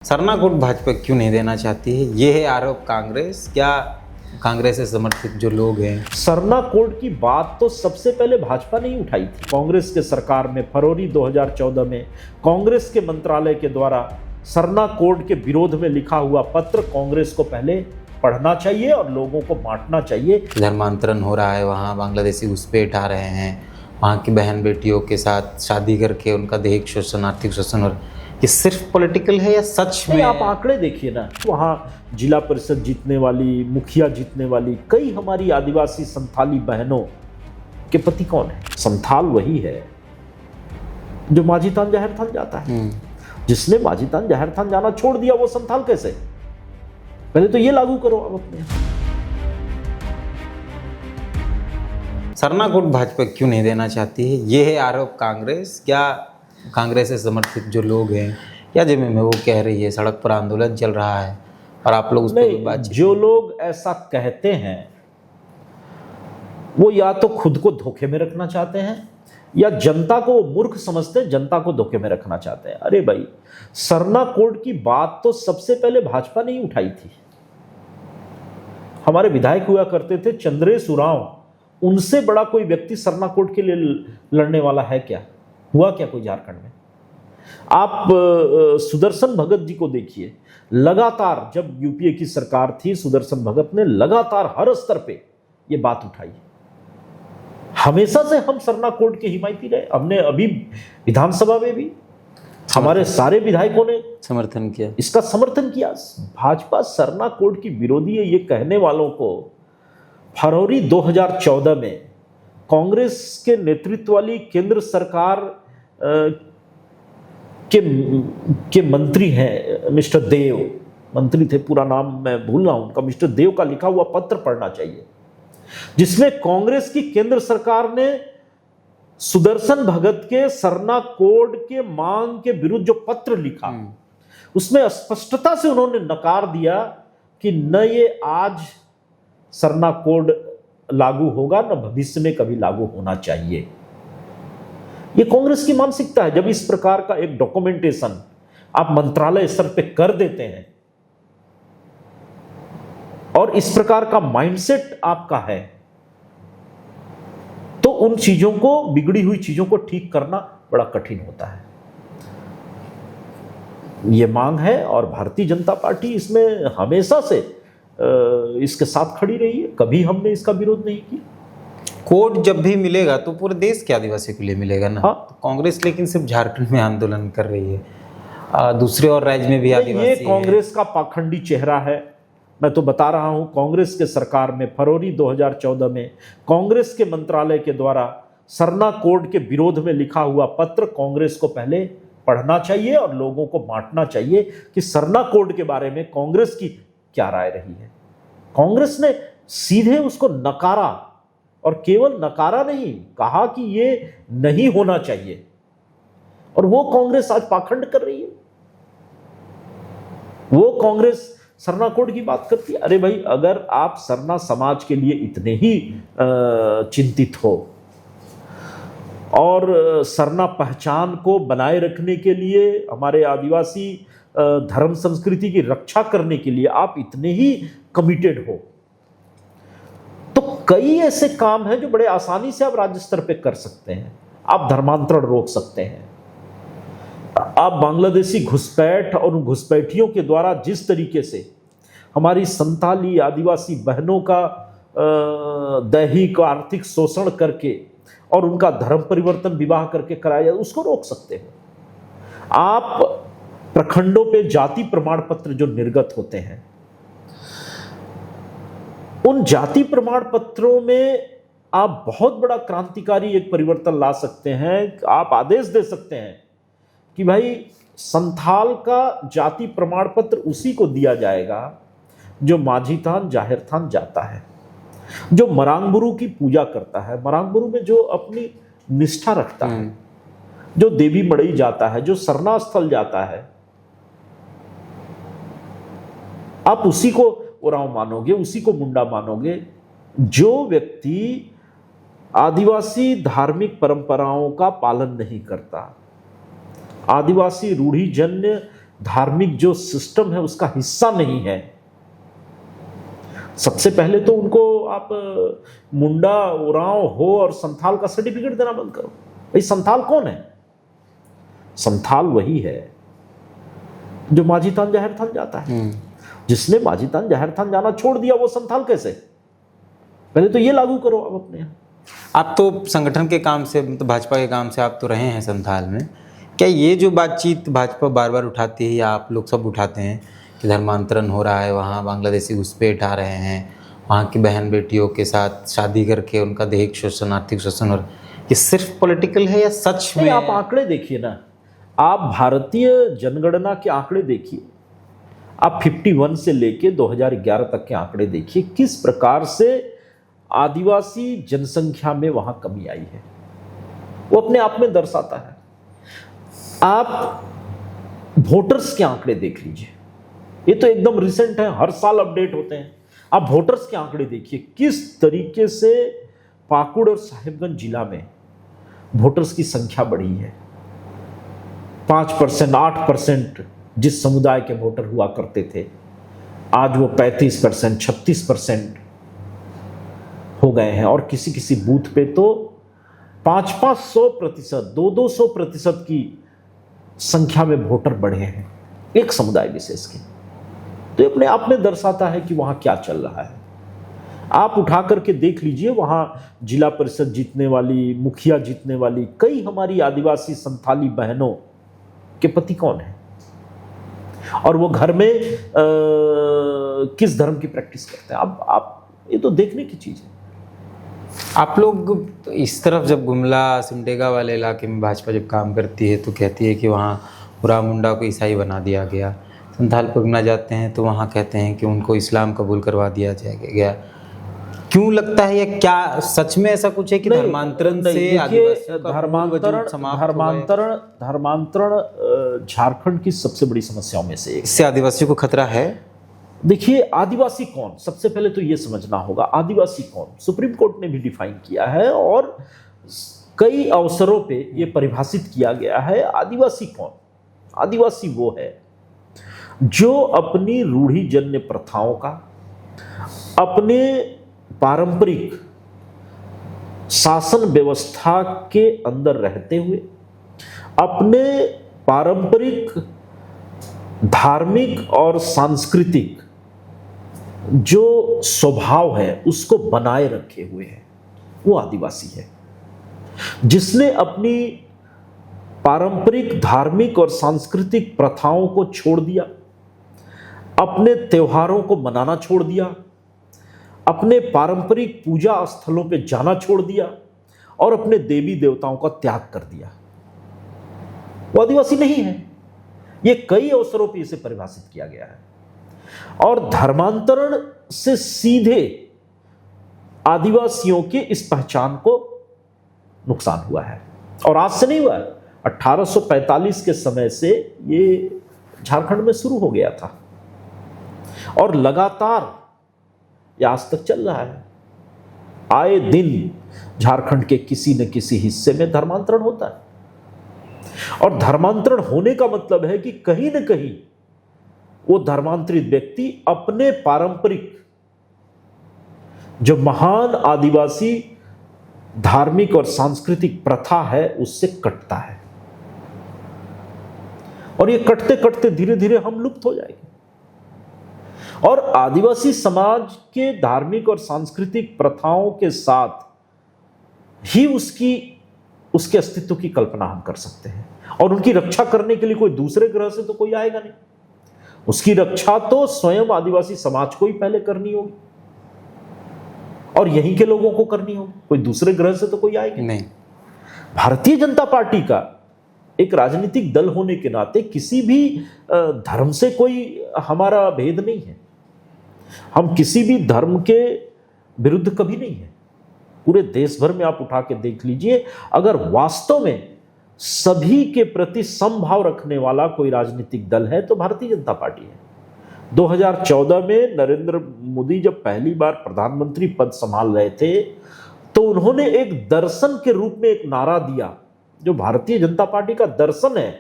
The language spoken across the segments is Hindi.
सरना कोड भाजपा क्यों नहीं देना चाहती है? ये है आरोप कांग्रेस। क्या कांग्रेस से समर्थित जो लोग हैं, सरना कोड की बात तो सबसे पहले भाजपा ने ही उठाई थी। कांग्रेस के सरकार में फरवरी 2014 में कांग्रेस के मंत्रालय के द्वारा सरना कोड के विरोध में लिखा हुआ पत्र कांग्रेस को पहले पढ़ना चाहिए और लोगों को बांटना चाहिए। धर्मांतरण हो रहा है, वहाँ बांग्लादेशी घुसपैठ आ रहे हैं, वहाँ की बहन बेटियों के साथ शादी करके उनका दहेज शोषण, आर्थिक शोषण। और ये सिर्फ पॉलिटिकल है या सच में? आप आंकड़े देखिए ना, वहाँ जिला परिषद जीतने वाली, मुखिया जीतने वाली कई हमारी आदिवासी संथाली बहनों के पति कौन है? संथाल वही है जो माझी थान जाहिर थान जाता है। जिसने माझी थान जाहिर थान जाना छोड़ दिया वो संथाल कैसे? पहले तो ये लागू करो अब अपने। सरना कोड भाजपा क्यों नहीं देना चाहती है? ये है आरोप कांग्रेस। क्या कांग्रेस से समर्थित जो लोग हैं, क्या जमीन में वो कह रही है, सड़क पर आंदोलन चल रहा है और आप लोग उस पर बातचीत? जो लोग ऐसा कहते हैं वो या तो खुद को धोखे में रखना चाहते हैं या जनता को मूर्ख समझते हैं, जनता को धोखे में रखना चाहते हैं। अरे भाई, सरना कोड की बात तो सबसे पहले भाजपा ने ही उठाई थी। हमारे विधायक हुआ करते थे चंद्रेश उरांव, उनसे बड़ा कोई व्यक्ति सरना कोड के लिए लड़ने वाला है क्या? हुआ क्या कोई झारखंड में? आप सुदर्शन भगत जी को देखिए, लगातार जब यूपीए की सरकार थी, सुदर्शन भगत ने लगातार हर स्तर पे ये बात उठाई। हमेशा से हम सरना कोड के हिमायती रहे। हमने अभी विधानसभा में भी हमारे सारे विधायकों ने समर्थन किया, इसका समर्थन किया। भाजपा सरना कोड की विरोधी है, ये कहने वालों को फरवरी 2014 में कांग्रेस के नेतृत्व वाली केंद्र सरकार के मंत्री हैं मिस्टर देव, मंत्री थे, पूरा नाम मैं भूल रहा हूं उनका, मिस्टर देव का लिखा हुआ पत्र पढ़ना चाहिए, जिसमें कांग्रेस की केंद्र सरकार ने सुदर्शन भगत के सरना कोड के मांग के विरुद्ध जो पत्र लिखा, उसमें स्पष्टता से उन्होंने नकार दिया कि न ये आज सरना कोड लागू होगा, न भविष्य में कभी लागू होना चाहिए। ये कांग्रेस की मानसिकता है। जब इस प्रकार का एक डॉक्यूमेंटेशन आप मंत्रालय स्तर पे कर देते हैं और इस प्रकार का माइंडसेट आपका है, तो उन चीजों को, बिगड़ी हुई चीजों को ठीक करना बड़ा कठिन होता है। ये मांग है और भारतीय जनता पार्टी इसमें हमेशा से इसके साथ खड़ी रही है। कभी हमने इसका विरोध नहीं किया। कोड जब भी मिलेगा तो पूरे देश के आदिवासी के लिए मिलेगा ना। हाँ। तो कांग्रेस लेकिन सिर्फ झारखंड में आंदोलन कर रही है, दूसरे और राज्य में भी आदिवासी ये कांग्रेस का पाखंडी चेहरा है। मैं तो बता रहा हूं, कांग्रेस के सरकार में फरवरी 2014 में कांग्रेस के मंत्रालय के द्वारा सरना कोड के विरोध में लिखा हुआ पत्र कांग्रेस को पहले पढ़ना चाहिए और लोगों को बांटना चाहिए कि सरना कोड के बारे में कांग्रेस की क्या राय रही है। कांग्रेस ने सीधे उसको नकारा, और केवल नकारा नहीं, कहा कि ये नहीं होना चाहिए, और वो कांग्रेस आज पाखंड कर रही है। वो कांग्रेस सरना कोड की बात करती है। अरे भाई, अगर आप सरना समाज के लिए इतने ही चिंतित हो और सरना पहचान को बनाए रखने के लिए, हमारे आदिवासी धर्म संस्कृति की रक्षा करने के लिए आप इतने ही कमिटेड हो, तो कई ऐसे काम हैं जो बड़े आसानी से आप राज्य स्तर पे कर सकते हैं। आप धर्मांतरण रोक सकते हैं, आप बांग्लादेशी घुसपैठ और उन घुसपैठियों के द्वारा जिस तरीके से हमारी संताली आदिवासी बहनों का दैहिक आर्थिक शोषण करके और उनका धर्म परिवर्तन विवाह करके कराया जाए, उसको रोक सकते हैं। आप प्रखंडों पे जाति प्रमाण पत्र जो निर्गत होते हैं, उन जाति प्रमाण पत्रों में आप बहुत बड़ा क्रांतिकारी एक परिवर्तन ला सकते हैं। आप आदेश दे सकते हैं कि भाई, संथाल का जाति प्रमाण पत्र उसी को दिया जाएगा जो माझी थान जाहिर थान जाता है, जो मरांगबुरु की पूजा करता है, मरांगबुरु में जो अपनी निष्ठा रखता है, जो देवी मड़ई जाता है, जो सरना स्थल जाता है, आप उसी को उरांव मानोगे, उसी को मुंडा मानोगे। जो व्यक्ति आदिवासी धार्मिक परंपराओं का पालन नहीं करता, आदिवासी रूढ़िजन्य धार्मिक जो सिस्टम है उसका हिस्सा नहीं है, सबसे पहले तो उनको आप मुंडा, उरांव, हो और संथाल का सर्टिफिकेट देना बंद करो। भाई संथाल कौन है? संथाल वही है जो माझी थान जाहिर थान जाता है। जिसने माझी थान जाहिर थान जाना छोड़ दिया वो संथाल कैसे? पहले तो ये लागू करो आप अपने यहाँ। आप तो संगठन के काम से, मतलब भाजपा के काम से आप तो रहे हैं संथाल में, क्या ये जो बातचीत भाजपा बार बार उठाती है या आप लोग सब उठाते हैं कि धर्मांतरण हो रहा है, वहाँ बांग्लादेशी घुसपैठ आ रहे हैं, वहाँ की बहन बेटियों के साथ शादी करके उनका दैहिक शोषण, आर्थिक शोषण, और ये सिर्फ पॉलिटिकल है या सच में? आप आंकड़े देखिए ना, आप भारतीय जनगणना के आंकड़े देखिए, आप 51 से लेके 2011 तक के आंकड़े देखिए, किस प्रकार से आदिवासी जनसंख्या में वहां कमी आई है, वो अपने आप में दर्शाता है। आप वोटर्स के आंकड़े देख लीजिए, ये तो एकदम रिसेंट है, हर साल अपडेट होते हैं। आप वोटर्स के आंकड़े देखिए, किस तरीके से पाकुड़ और साहिबगंज जिला में वोटर्स की संख्या बढ़ी है। 5%, 8% जिस समुदाय के वोटर हुआ करते थे, आज वो 35%, 36% हो गए हैं। और किसी किसी बूथ पे तो 500-500%, 200% की संख्या में वोटर बढ़े हैं एक समुदाय विशेष के। तो ये अपने आप में दर्शाता है कि वहां क्या चल रहा है। आप उठा करके देख लीजिए, वहां जिला परिषद जीतने वाली, मुखिया जीतने वाली कई हमारी आदिवासी संथाली बहनों के पति कौन है, और वो घर में किस धर्म की प्रैक्टिस करते हैं। आप ये तो देखने की चीज है। आप लोग इस तरफ जब गुमला, सिमडेगा वाले इलाके में भाजपा जब काम करती है तो कहती है कि वहाँ उरांव मुंडा को ईसाई बना दिया गया। संथाल परगना जाते हैं तो वहाँ कहते हैं कि उनको इस्लाम कबूल करवा दिया गया। क्यों लगता है, या क्या सच में ऐसा कुछ है कि धर्मांतरण से धर्मांतरण झारखंड की सबसे बड़ी समस्याओं में से एक। इससे आदिवासियों को खतरा है? देखिए, आदिवासी कौन, सबसे पहले तो ये समझना होगा आदिवासी कौन। सुप्रीम कोर्ट ने भी डिफाइन किया है और कई अवसरों पे ये परिभाषित किया गया है। आदिवासी कौन? आदिवासी वो है जो अपनी रूढ़िजन्य प्रथाओं का, अपने पारंपरिक शासन व्यवस्था के अंदर रहते हुए, अपने पारंपरिक धार्मिक और सांस्कृतिक जो स्वभाव है उसको बनाए रखे हुए है, वो आदिवासी है। जिसने अपनी पारंपरिक धार्मिक और सांस्कृतिक प्रथाओं को छोड़ दिया, अपने त्योहारों को मनाना छोड़ दिया, अपने पारंपरिक पूजा स्थलों पे जाना छोड़ दिया और अपने देवी देवताओं का त्याग कर दिया, वो आदिवासी नहीं है। ये कई अवसरों पर इसे परिभाषित किया गया है। और धर्मांतरण से सीधे आदिवासियों की इस पहचान को नुकसान हुआ है, और आज से नहीं हुआ है, 1845 के समय से ये झारखंड में शुरू हो गया था और लगातार ये आज तक चल रहा है। आए दिन झारखंड के किसी न किसी हिस्से में धर्मांतरण होता है, और धर्मांतरण होने का मतलब है कि कहीं न कहीं वो धर्मांतरित व्यक्ति अपने पारंपरिक जो महान आदिवासी धार्मिक और सांस्कृतिक प्रथा है उससे कटता है, और ये कटते कटते धीरे धीरे हम लुप्त हो जाएंगे। और आदिवासी समाज के धार्मिक और सांस्कृतिक प्रथाओं के साथ ही उसके अस्तित्व की कल्पना हम कर सकते हैं, और उनकी रक्षा करने के लिए कोई दूसरे ग्रह से तो कोई आएगा नहीं। उसकी रक्षा तो स्वयं आदिवासी समाज को ही पहले करनी होगी, और यहीं के लोगों को करनी होगी, कोई दूसरे ग्रह से तो कोई आएगा नहीं। भारतीय जनता पार्टी का एक राजनीतिक दल होने के नाते किसी भी धर्म से कोई हमारा भेद नहीं है। हम किसी भी धर्म के विरुद्ध कभी नहीं है। पूरे देश भर में आप उठा के देख लीजिए, अगर वास्तव में सभी के प्रति समभाव रखने वाला कोई राजनीतिक दल है तो भारतीय जनता पार्टी है। 2014 में नरेंद्र मोदी जब पहली बार प्रधानमंत्री पद संभाल रहे थे तो उन्होंने एक दर्शन के रूप में एक नारा दिया, जो भारतीय जनता पार्टी का दर्शन है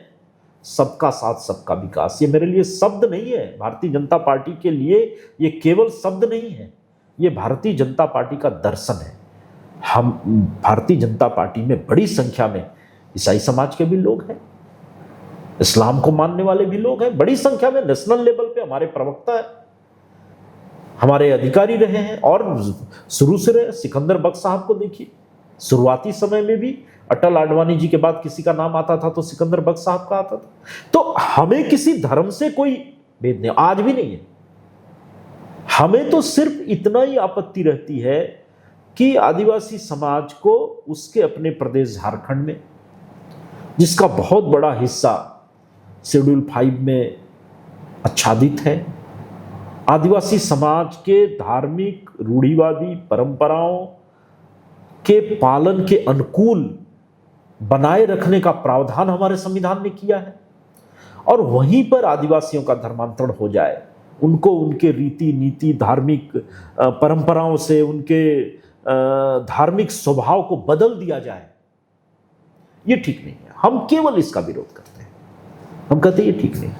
सबका साथ सबका विकास। ये मेरे लिए शब्द नहीं है, भारतीय जनता पार्टी के लिए ये केवल शब्द नहीं है, ये भारतीय जनता पार्टी का दर्शन है। हम भारतीय जनता पार्टी में बड़ी संख्या में ईसाई समाज के भी लोग हैं, इस्लाम को मानने वाले भी लोग हैं, बड़ी संख्या में नेशनल लेवल पे हमारे प्रवक्ता है, हमारे अधिकारी रहे हैं और शुरू से रहे। सिकंदर बख्श साहब को देखिए, शुरुआती समय में भी अटल आडवाणी जी के बाद किसी का नाम आता था तो सिकंदर बख्श साहब का आता था। तो हमें किसी धर्म से कोई भेद नहीं, आज भी नहीं है। हमें तो सिर्फ इतना ही आपत्ति रहती है कि आदिवासी समाज को उसके अपने प्रदेश झारखंड में, जिसका बहुत बड़ा हिस्सा शेड्यूल 5 में आच्छादित है, आदिवासी समाज के धार्मिक रूढ़िवादी परंपराओं के पालन के अनुकूल बनाए रखने का प्रावधान हमारे संविधान ने किया है, और वहीं पर आदिवासियों का धर्मांतरण हो जाए, उनको उनके रीति नीति धार्मिक परंपराओं से उनके धार्मिक स्वभाव को बदल दिया जाए, ये ठीक नहीं है। हम केवल इसका विरोध करते हैं, हम कहते हैं ये ठीक नहीं।